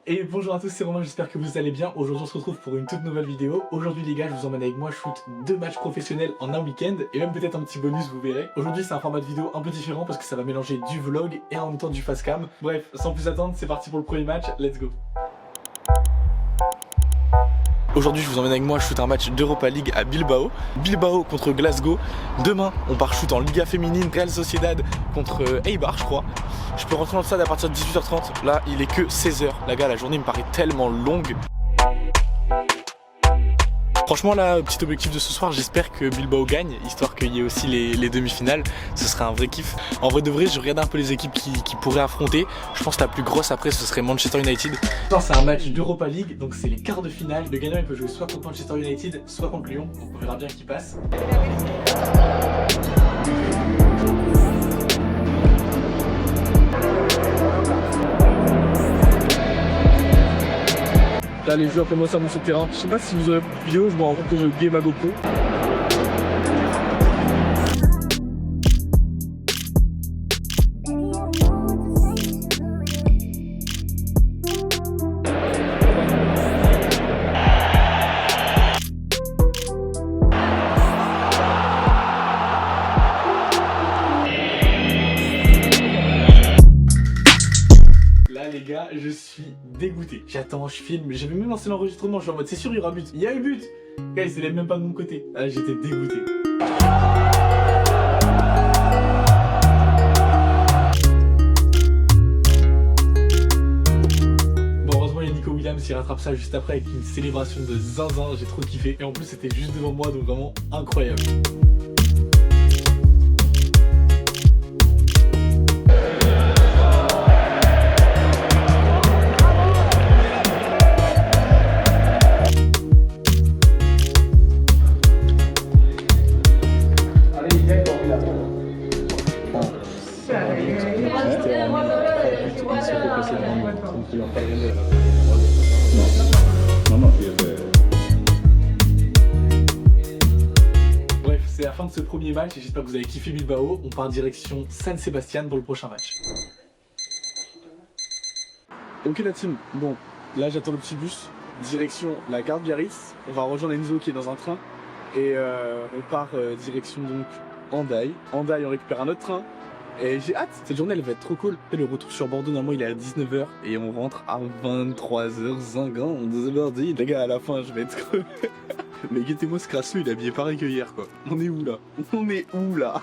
Et bonjour à tous, c'est Romain, j'espère que vous allez bien. Aujourd'hui on se retrouve pour une toute nouvelle vidéo. Aujourd'hui les gars, je vous emmène avec moi shoot 2 matchs professionnels en un week-end et même peut-être un petit bonus, vous verrez. Aujourd'hui c'est un format de vidéo un peu différent parce que ça va mélanger du vlog et en même temps du fast cam. Bref, sans plus attendre, c'est parti pour le premier match, let's go. Aujourd'hui je vous emmène avec moi shoot un match d'Europa League à Bilbao. Bilbao contre Glasgow. Demain on part shoot en Liga féminine, Real Sociedad contre Eibar je crois. Je peux rentrer dans le stade à partir de 18h30. Là il est que 16h. La journée me paraît tellement longue. Franchement là, petit objectif de ce soir, j'espère que Bilbao gagne, histoire qu'il y ait aussi les demi-finales, ce serait un vrai kiff. En vrai de vrai, je regarde un peu les équipes qui pourraient affronter. Je pense que la plus grosse après ce serait Manchester United. C'est un match d'Europa League, donc c'est les quarts de finale. Le gagnant il peut jouer soit contre Manchester United, soit contre Lyon, donc on verra bien qui passe. Là les joueurs commencent à monter sur le terrain. Je sais pas si vous avez une vidéo, je me rends compte que je game à GoPro. Les gars, je suis dégoûté. J'attends, je filme, j'avais même lancé l'enregistrement, je suis en mode c'est sûr il y aura but. Il y a eu but. Gars, il se lève même pas de mon côté. Ah, j'étais dégoûté. Bon, heureusement il y a Nico Williams qui rattrape ça juste après avec une célébration de zinzin, j'ai trop kiffé. Et en plus c'était juste devant moi, donc vraiment incroyable. Bref, c'est la fin de ce premier match et j'espère que vous avez kiffé Bilbao. On part direction San Sebastian pour le prochain match. Ok la team, bon, là j'attends le petit bus, direction la gare Biarritz. On va rejoindre Enzo qui est dans un train et on part direction donc Hendaye. Hendaye on récupère un autre train. Et j'ai hâte, cette journée elle va être trop cool. Et le retour sur Bordeaux, normalement il est à 19h et on rentre à 23h zingant, on dit les gars à la fin je vais être creux. Mais guettez-moi ce crasseux, il est habillé pareil que hier quoi. On est où là? On est où là?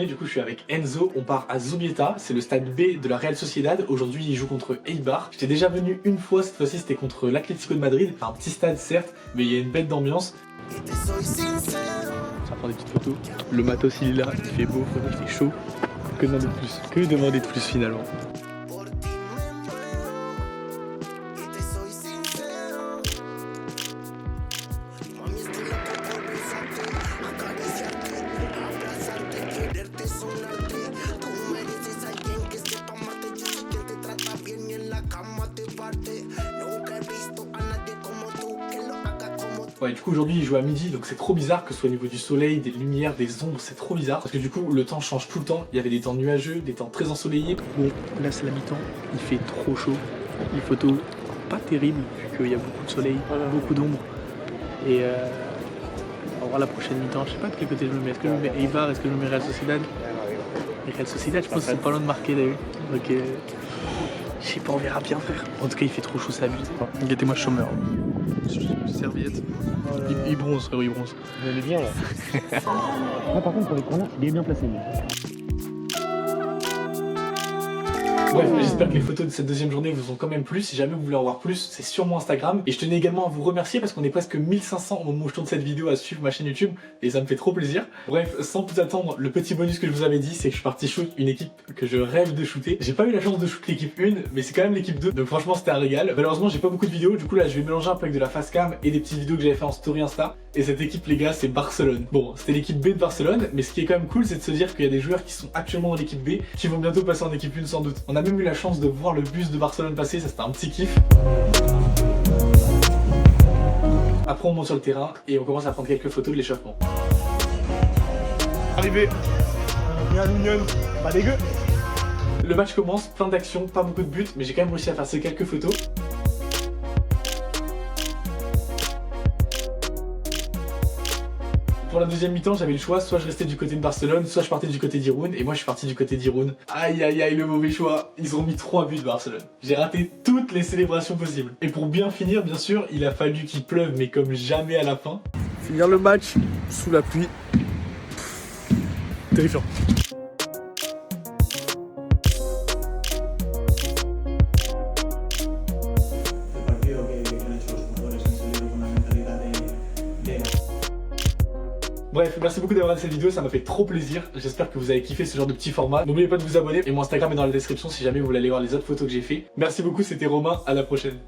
Du coup je suis avec Enzo, on part à Zubieta, c'est le stade B de la Real Sociedad. Aujourd'hui il joue contre Eibar. J'étais déjà venu une fois, cette fois-ci c'était contre l'Atlético de Madrid. Un petit stade certes, mais il y a une bête d'ambiance. Ça prend des petites photos. Le matos il est là, il fait beau, il fait chaud. Que demander de plus? Que demander de plus finalement? Ouais, du coup aujourd'hui il joue à midi, donc c'est trop bizarre que ce soit au niveau du soleil, des lumières, des ombres, c'est trop bizarre. Parce que du coup le temps change tout le temps, il y avait des temps nuageux, des temps très ensoleillés. Bon, là c'est la mi-temps, il fait trop chaud, les photos pas terribles, vu qu'il y a beaucoup de soleil, beaucoup d'ombre. Et on va voir la prochaine mi-temps, je sais pas de quel côté je me mets, est-ce que je me mets Eibar, est-ce que je me mets Real Sociedad? Et Real Sociedad je pense que c'est pas loin de marquer d'ailleurs. Donc je sais pas, on verra bien faire. En tout cas il fait trop chaud, ça abuse. Guettez-moi chômeur. Serviette. Il bronze, frérot, il bronze. Vous allez bien là. Là par contre pour les corners, il est bien placé. Bref, j'espère que les photos de cette deuxième journée vous ont quand même plu. Si jamais vous voulez en voir plus, c'est sur mon Instagram. Et je tenais également à vous remercier parce qu'on est presque 1500 au moment où je tourne cette vidéo à suivre ma chaîne YouTube. Et ça me fait trop plaisir. Bref, sans plus attendre, le petit bonus que je vous avais dit, c'est que je suis parti shoot une équipe que je rêve de shooter. J'ai pas eu la chance de shoot l'équipe 1, mais c'est quand même l'équipe 2. Donc franchement, c'était un régal. Malheureusement, j'ai pas beaucoup de vidéos. Du coup, là, je vais mélanger un peu avec de la fast cam et des petites vidéos que j'avais fait en story Insta. Et cette équipe, les gars, c'est Barcelone. Bon, c'était l'équipe B de Barcelone, mais ce qui est quand même cool, c'est de se dire qu'il y a des joueurs qui sont actuellement dans l'équipe B, qui vont bientôt passer en équipe 1 sans doute. On a même eu la chance de voir le bus de Barcelone passer, ça c'était un petit kiff. Après on monte sur le terrain et on commence à prendre quelques photos de l'échauffement. Arrivé. Bien mignonne. Pas dégueu. Le match commence, plein d'actions, pas beaucoup de buts, mais j'ai quand même réussi à faire ces quelques photos. Pour la deuxième mi-temps, j'avais le choix, soit je restais du côté de Barcelone, soit je partais du côté d'Irun, et moi je suis parti du côté d'Irun. Aïe aïe aïe, le mauvais choix. Ils ont mis 3 buts Barcelone. J'ai raté toutes les célébrations possibles. Et pour bien finir, bien sûr, il a fallu qu'il pleuve, mais comme jamais à la fin. Finir le match sous la pluie. Terrifiant. Bref, merci beaucoup d'avoir regardé cette vidéo, ça m'a fait trop plaisir. J'espère que vous avez kiffé ce genre de petit format. N'oubliez pas de vous abonner et mon Instagram est dans la description si jamais vous voulez aller voir les autres photos que j'ai fait. Merci beaucoup, c'était Romain, à la prochaine.